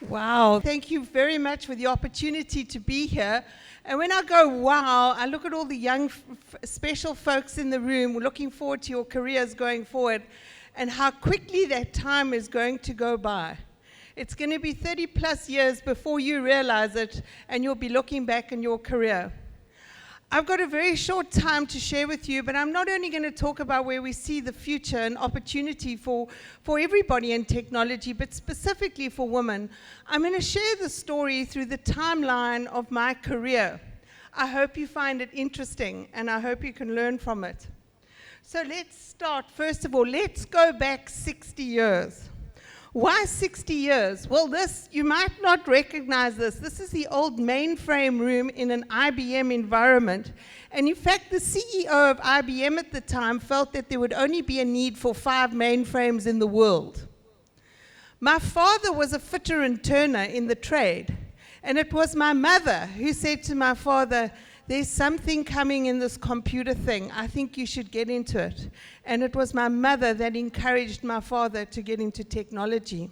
Wow, thank you very much for the opportunity to be here. And when I go, wow, I look at all the young, special folks in the room looking forward to your careers going forward and how quickly that time is going to go by. It's going to be 30 plus years before you realize it, and you'll be looking back in your career. I've got a very short time to share with you, but I'm not only going to talk about where we see the future and opportunity for everybody in technology, but specifically for women. I'm going to share the story through the timeline of my career. I hope you find it interesting, and I hope you can learn from it. So let's start. First of all, let's go back 60 years. Why 60 years? Well, you might not recognize this. This is the old mainframe room in an IBM environment. And in fact, the CEO of IBM at the time felt that there would only be a need for 5 mainframes in the world. My father was a fitter and turner in the trade. And it was my mother who said to my father, "There's something coming in this computer thing. I think you should get into it." And it was my mother that encouraged my father to get into technology.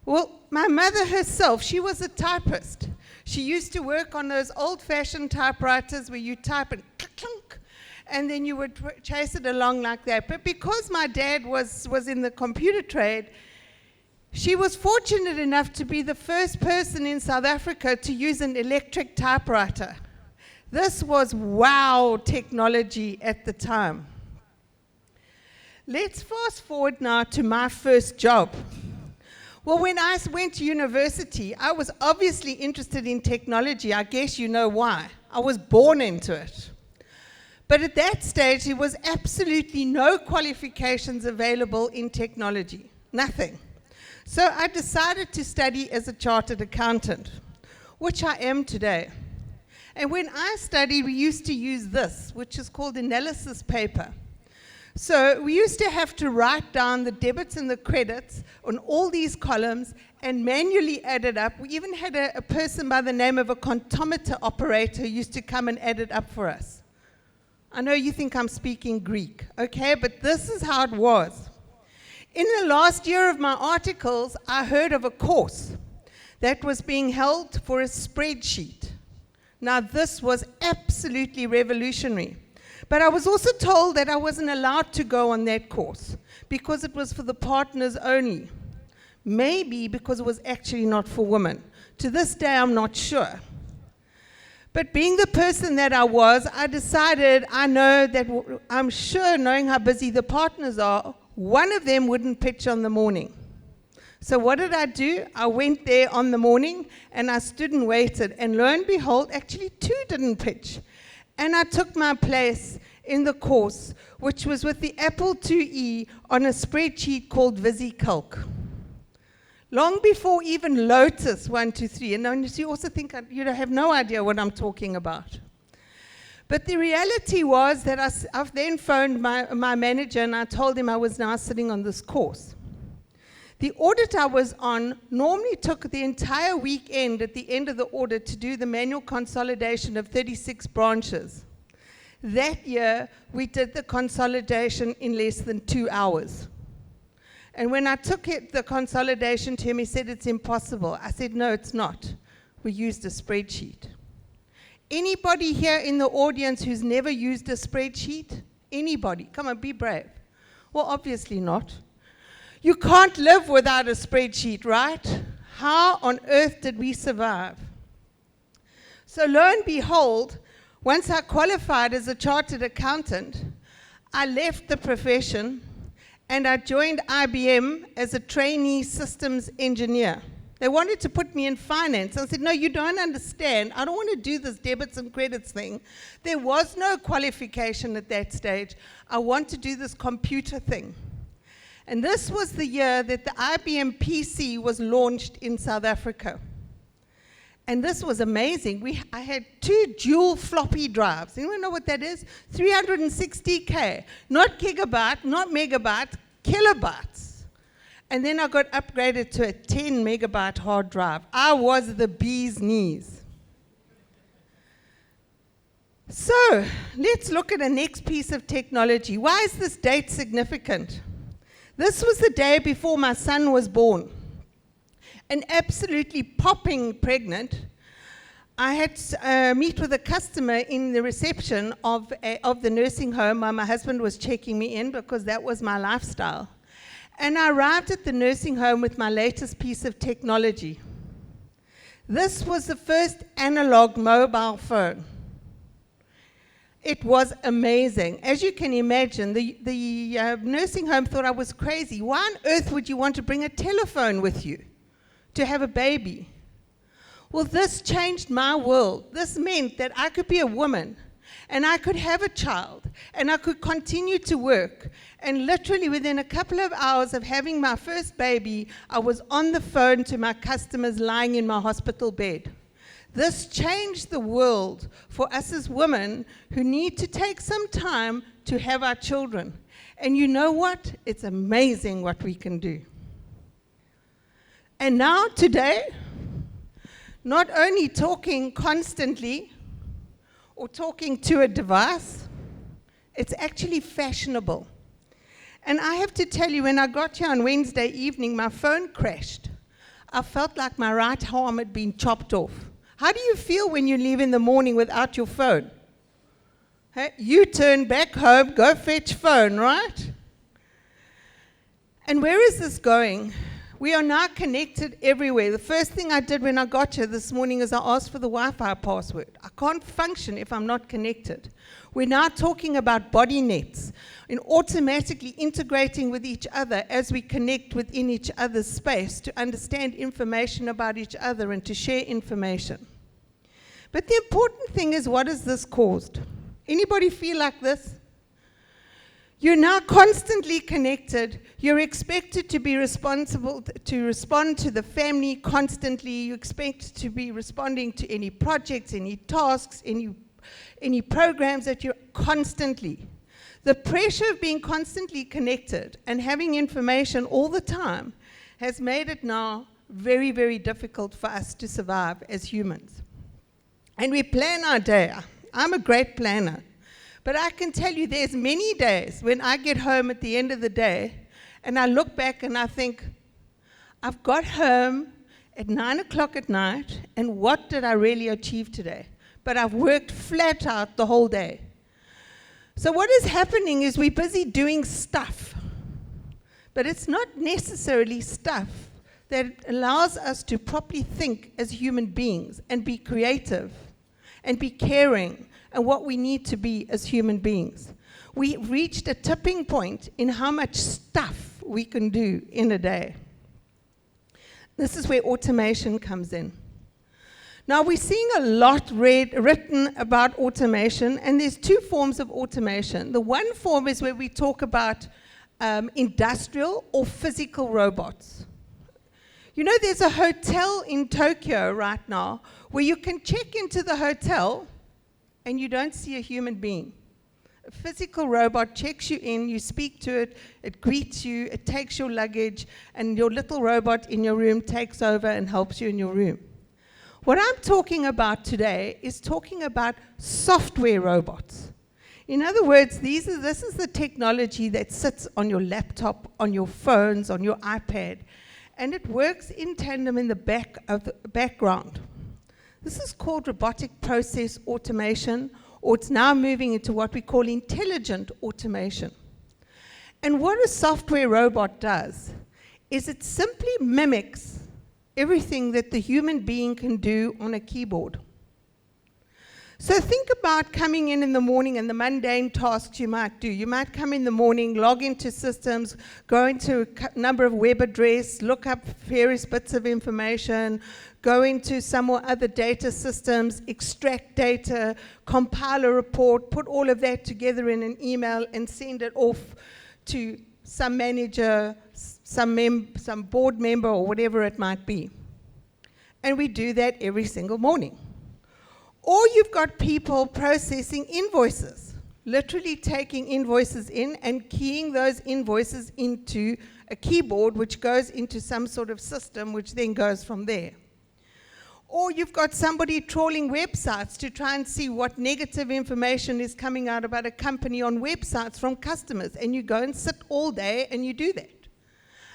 Well, my mother herself, she was a typist. She used to work on those old-fashioned typewriters where you type and clunk, and then you would chase it along like that. But because my dad was in the computer trade, she was fortunate enough to be the first person in South Africa to use an electric typewriter. This was wow technology at the time. Let's fast forward now to my first job. Well, when I went to university, I was obviously interested in technology. I guess you know why. I was born into it. But at that stage, there was absolutely no qualifications available in technology. Nothing. So I decided to study as a chartered accountant, which I am today. And when I studied, we used to use this, which is called analysis paper. So we used to have to write down the debits and the credits on all these columns and manually add it up. We even had a person by the name of a contometer operator who used to come and add it up for us. I know you think I'm speaking Greek, okay, but this is how it was. In the last year of my articles, I heard of a course that was being held for a spreadsheet. Now, this was absolutely revolutionary. But I was also told that I wasn't allowed to go on that course because it was for the partners only. Maybe because it was actually not for women. To this day, I'm not sure. But being the person that I was, I decided, I'm sure, knowing how busy the partners are, one of them wouldn't pitch on the morning. So what did I do? I went there on the morning and I stood and waited. And lo and behold, actually 2 didn't pitch. And I took my place in the course, which was with the Apple IIe on a spreadsheet called VisiCalc. Long before even Lotus 123. And you also think you have no idea what I'm talking about. But the reality was that I've then phoned my manager and I told him I was now sitting on this course. The audit I was on normally took the entire weekend at the end of the audit to do the manual consolidation of 36 branches. That year, we did the consolidation in less than 2 hours. And when I took the consolidation to him, he said, "It's impossible." I said, "No, it's not. We used a spreadsheet." Anybody here in the audience who's never used a spreadsheet? Anybody? Come on, be brave. Well, obviously not. You can't live without a spreadsheet, right? How on earth did we survive? So lo and behold, once I qualified as a chartered accountant, I left the profession and I joined IBM as a trainee systems engineer. They wanted to put me in finance. I said, "No, you don't understand. I don't want to do this debits and credits thing. There was no qualification at that stage. I want to do this computer thing." And this was the year that the IBM PC was launched in South Africa. And this was amazing. I had 2 dual floppy drives. Anyone know what that is? 360K. Not gigabyte, not megabyte, kilobytes. And then I got upgraded to a 10 megabyte hard drive. I was the bee's knees. So let's look at the next piece of technology. Why is this date significant? This was the day before my son was born. and absolutely popping pregnant, I had to meet with a customer in the reception of the nursing home while my husband was checking me in, because that was my lifestyle. And I arrived at the nursing home with my latest piece of technology. This was the first analog mobile phone. It was amazing. As you can imagine, the nursing home thought I was crazy. Why on earth would you want to bring a telephone with you to have a baby? Well, this changed my world. This meant that I could be a woman, and I could have a child, and I could continue to work. And literally within a couple of hours of having my first baby, I was on the phone to my customers lying in my hospital bed. This changed the world for us as women who need to take some time to have our children. And you know what? It's amazing what we can do. And now, today, not only talking constantly or talking to a device, it's actually fashionable. And I have to tell you, when I got here on Wednesday evening, my phone crashed. I felt like my right arm had been chopped off. How do you feel when you leave in the morning without your phone? Hey, you turn back home, go fetch phone, right? And where is this going? We are now connected everywhere. The first thing I did when I got here this morning is I asked for the Wi-Fi password. I can't function if I'm not connected. We're now talking about body nets and automatically integrating with each other as we connect within each other's space to understand information about each other and to share information. But the important thing is, what has this caused? Anybody feel like this? You're now constantly connected. You're expected to be responsible to respond to the family constantly. You expect to be responding to any projects, any tasks, any programs that you're constantly. The pressure of being constantly connected and having information all the time has made it now very, very difficult for us to survive as humans. And we plan our day. I'm a great planner. But I can tell you there's many days when I get home at the end of the day and I look back and I think, I've got home at 9 o'clock at night, and what did I really achieve today? But I've worked flat out the whole day. So what is happening is we're busy doing stuff, but it's not necessarily stuff that allows us to properly think as human beings and be creative and be caring and what we need to be as human beings. We reached a tipping point in how much stuff we can do in a day. This is where automation comes in. Now, we're seeing a lot written about automation, and there's two forms of automation. The one form is where we talk about industrial or physical robots. You know, there's a hotel in Tokyo right now where you can check into the hotel and you don't see a human being. A physical robot checks you in, you speak to it, it greets you, it takes your luggage, and your little robot in your room takes over and helps you in your room. What I'm talking about today is talking about software robots. In other words, this is the technology that sits on your laptop, on your phones, on your iPad, and it works in tandem in the background. This is called robotic process automation, or it's now moving into what we call intelligent automation. And what a software robot does is it simply mimics everything that the human being can do on a keyboard. So think about coming in the morning and the mundane tasks you might do. You might come in the morning, log into systems, go into a number of web addresses, look up various bits of information, go into some or other data systems, extract data, compile a report, put all of that together in an email and send it off to some manager, some board member, or whatever it might be. And we do that every single morning. Or you've got people processing invoices, literally taking invoices in and keying those invoices into a keyboard, which goes into some sort of system, which then goes from there. Or you've got somebody trawling websites to try and see what negative information is coming out about a company on websites from customers, and you go and sit all day and you do that.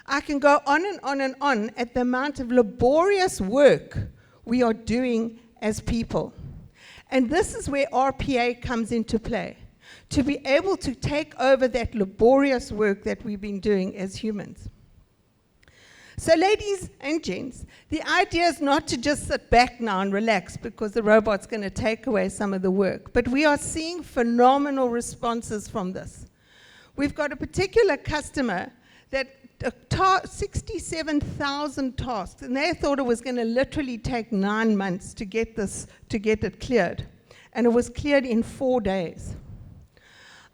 I can go on and on and on at the amount of laborious work we are doing as people. And this is where RPA comes into play, to be able to take over that laborious work that we've been doing as humans. So ladies and gents, the idea is not to just sit back now and relax because the robot's going to take away some of the work, but we are seeing phenomenal responses from this. We've got a particular customer that 67,000 tasks, and they thought it was going to literally take 9 months to get it cleared, and it was cleared in 4 days.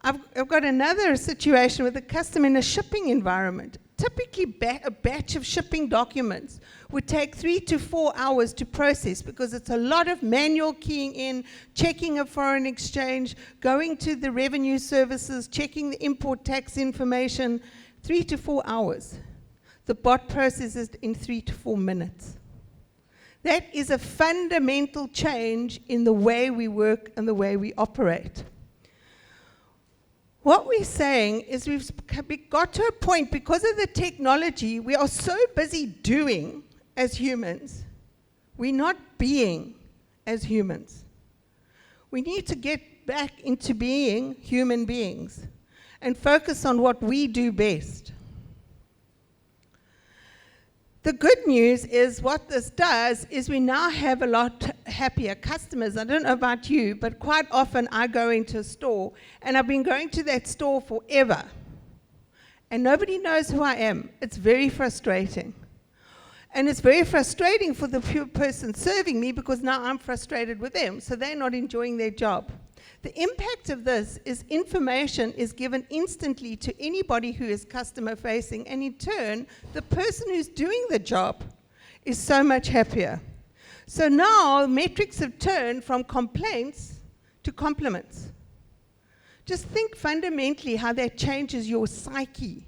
I've got another situation with a customer in a shipping environment. Typically, a batch of shipping documents would take 3 to 4 hours to process because it's a lot of manual keying in, checking a foreign exchange, going to the revenue services, checking the import tax information. 3 to 4 hours. The bot processes it in 3 to 4 minutes. That is a fundamental change in the way we work and the way we operate. What we're saying is we've got to a point, because of the technology, we are so busy doing as humans, we're not being as humans. We need to get back into being human beings and focus on what we do best. The good news is what this does is we now have a lot happier customers. I don't know about you, but quite often I go into a store, and I've been going to that store forever, and nobody knows who I am. It's very frustrating. And it's very frustrating for the person serving me because now I'm frustrated with them, so they're not enjoying their job. The impact of this is information is given instantly to anybody who is customer facing, and in turn, the person who's doing the job is so much happier. So now metrics have turned from complaints to compliments. Just think fundamentally how that changes your psyche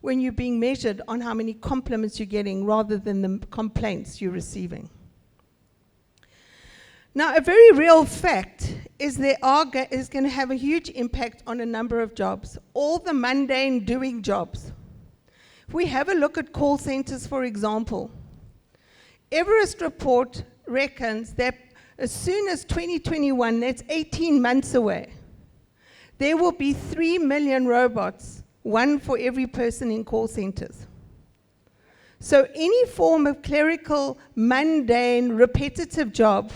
when you're being measured on how many compliments you're getting rather than the complaints you're receiving. Now, a very real fact is is going to have a huge impact on a number of jobs, all the mundane doing jobs. If we have a look at call centers, for example, Everest report reckons that as soon as 2021, that's 18 months away, there will be 3 million robots, one for every person in call centers. So any form of clerical, mundane, repetitive job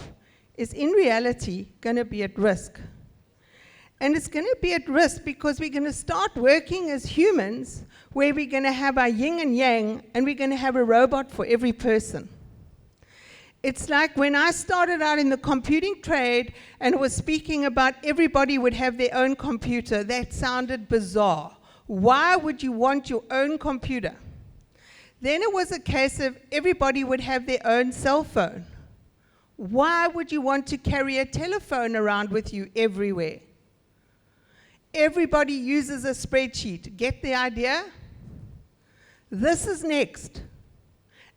is in reality going to be at risk. And it's going to be at risk because we're going to start working as humans where we're going to have our yin and yang, and we're going to have a robot for every person. It's like when I started out in the computing trade and was speaking about everybody would have their own computer. That sounded bizarre. Why would you want your own computer? Then it was a case of everybody would have their own cell phone. Why would you want to carry a telephone around with you everywhere? Everybody uses a spreadsheet. Get the idea? This is next.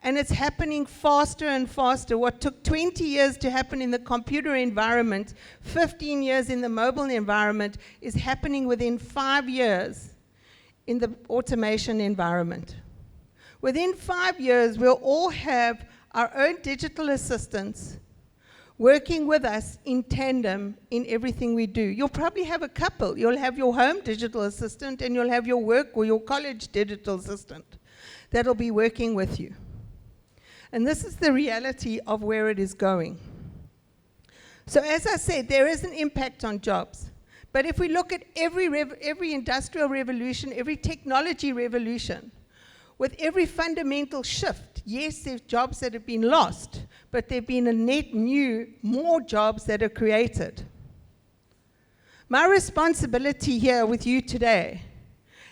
And it's happening faster and faster. What took 20 years to happen in the computer environment, 15 years in the mobile environment, is happening within 5 years in the automation environment. Within 5 years, we'll all have our own digital assistants working with us in tandem in everything we do. You'll probably have a couple. You'll have your home digital assistant, and you'll have your work or your college digital assistant that'll be working with you. And this is the reality of where it is going. So as I said, there is an impact on jobs. But if we look at every industrial revolution, every technology revolution, with every fundamental shift, yes, there's jobs that have been lost, but there have been a net new, more jobs that are created. My responsibility here with you today,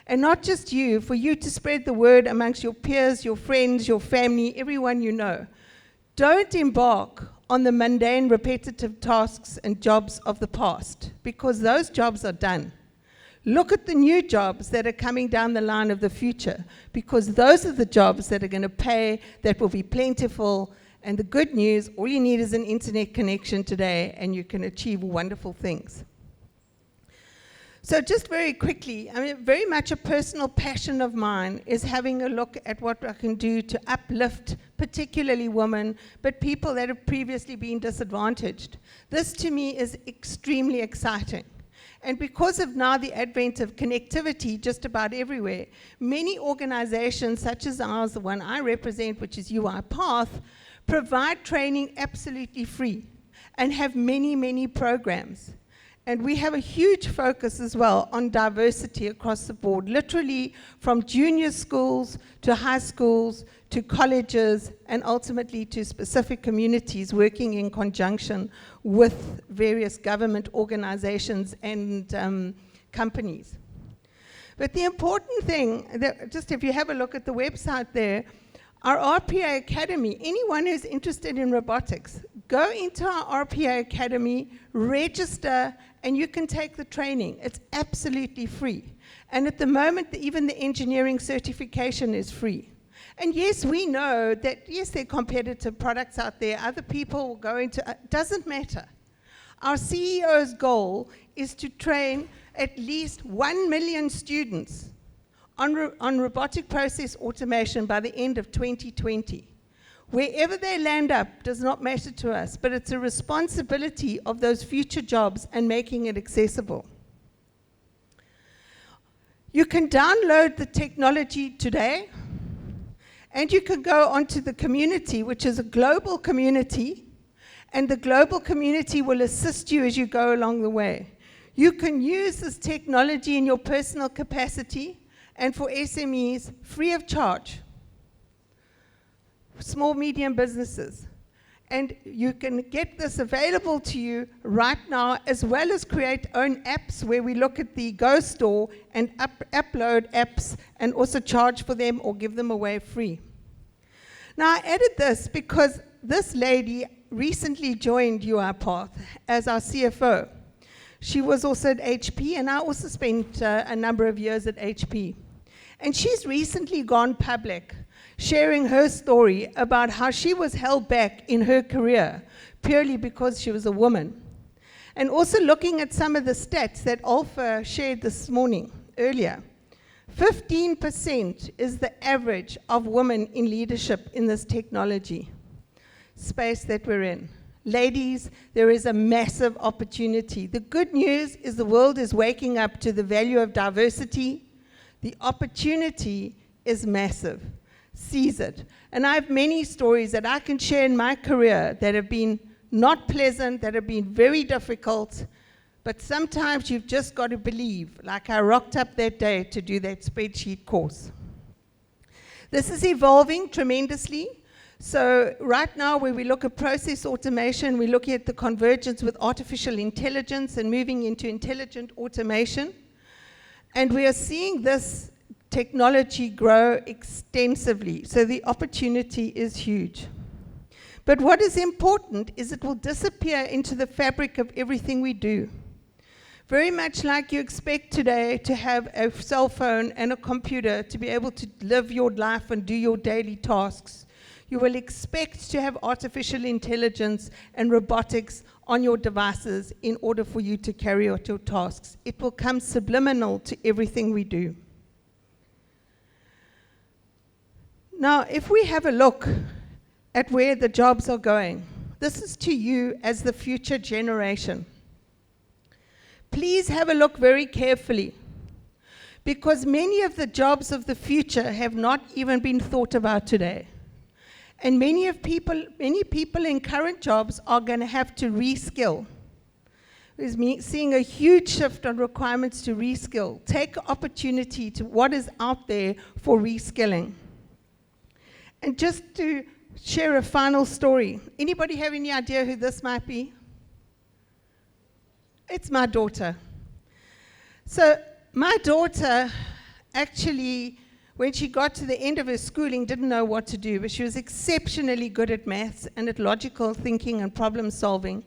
and not just you, for you to spread the word amongst your peers, your friends, your family, everyone you know. Don't embark on the mundane, repetitive tasks and jobs of the past, because those jobs are done. Look at the new jobs that are coming down the line of the future, because those are the jobs that are going to pay, that will be plentiful. And the good news, all you need is an internet connection today, and you can achieve wonderful things. So just very quickly, I mean, very much a personal passion of mine is having a look at what I can do to uplift particularly women, but people that have previously been disadvantaged. This to me is extremely exciting. And because of now the advent of connectivity just about everywhere, many organizations such as ours, the one I represent, which is UiPath, provide training absolutely free and have many, many programs. And we have a huge focus as well on diversity across the board, literally from junior schools to high schools to colleges and ultimately to specific communities working in conjunction with various government organizations and companies. But the important thing, just if you have a look at the website there, our RPA Academy, anyone who's interested in robotics, go into our RPA Academy, register, and you can take the training. It's absolutely free. And at the moment, even the engineering certification is free. And yes, we know that, yes, there are competitive products out there. Other people will go into, doesn't matter. Our CEO's goal is to train at least 1 million students on robotic process automation by the end of 2020. Wherever they land up does not matter to us, but it's a responsibility of those future jobs and making it accessible. You can download the technology today, and you can go onto the community, which is a global community, and the global community will assist you as you go along the way. You can use this technology in your personal capacity, and for SMEs, free of charge. Small, medium businesses. And you can get this available to you right now, as well as create own apps where we look at the Go store and upload apps and also charge for them or give them away free. Now, I added this because this lady recently joined UiPath as our CFO. She was also at HP, and I also spent a number of years at HP. And she's recently gone public, sharing her story about how she was held back in her career purely because she was a woman. And also looking at some of the stats that Alpha shared this morning, earlier. 15% is the average of women in leadership in this technology space that we're in. Ladies, there is a massive opportunity. The good news is the world is waking up to the value of diversity. The opportunity is massive. Seize it. And I have many stories that I can share in my career that have been not pleasant, that have been very difficult, but sometimes you've just got to believe, like I rocked up that day to do that spreadsheet course. This is evolving tremendously. So right now, where we look at process automation, we're looking at the convergence with artificial intelligence and moving into intelligent automation. And we are seeing this technology grow extensively, so the opportunity is huge. But what is important is it will disappear into the fabric of everything we do. Very much like you expect today to have a cell phone and a computer to be able to live your life and do your daily tasks, you will expect to have artificial intelligence and robotics on your devices in order for you to carry out your tasks. It will come subliminal to everything we do. Now, if we have a look at where the jobs are going, this is to you as the future generation. Please have a look very carefully, because many of the jobs of the future have not even been thought about today. And many people in current jobs are going to have to reskill. We're seeing a huge shift on requirements to reskill. Take opportunity to what is out there for reskilling. And just to share a final story. Anybody have any idea who this might be? It's my daughter. So my daughter actually, when she got to the end of her schooling, didn't know what to do, but she was exceptionally good at maths and at logical thinking and problem solving.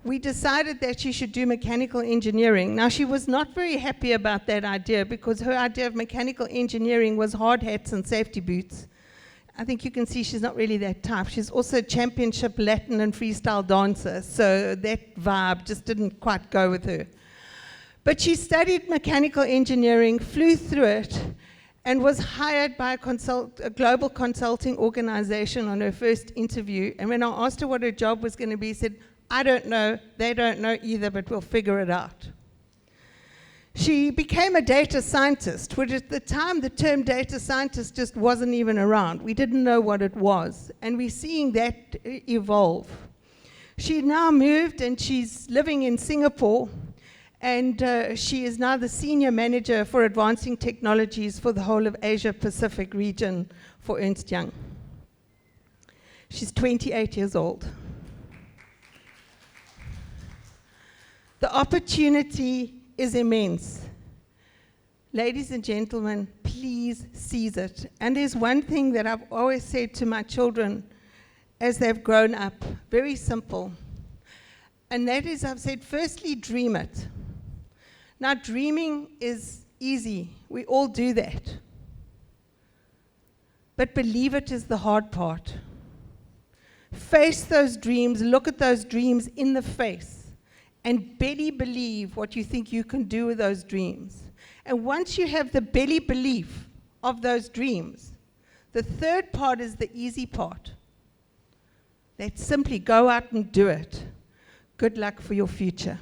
We decided that she should do mechanical engineering. Now, she was not very happy about that idea because her idea of mechanical engineering was hard hats and safety boots. I think you can see she's not really that type. She's also a championship Latin and freestyle dancer, so that vibe just didn't quite go with her. But she studied mechanical engineering, flew through it, and was hired by a global consulting organization on her first interview. And when I asked her what her job was going to be, she said, I don't know, they don't know either, but we'll figure it out. She became a data scientist, which at the time the term data scientist just wasn't even around. We didn't know what it was, and we're seeing that evolve. She now moved and she's living in Singapore, and she is now the senior manager for advancing technologies for the whole of Asia Pacific region for Ernst Young. She's 28 years old. The opportunity is immense. Ladies and gentlemen, please seize it. And there's one thing that I've always said to my children as they've grown up, very simple. And that is, I've said, firstly, dream it. Now, dreaming is easy. We all do that. But believe it is the hard part. Face those dreams, look at those dreams in the face, and belly believe what you think you can do with those dreams. And once you have the belly belief of those dreams, the third part is the easy part. Let's simply go out and do it. Good luck for your future.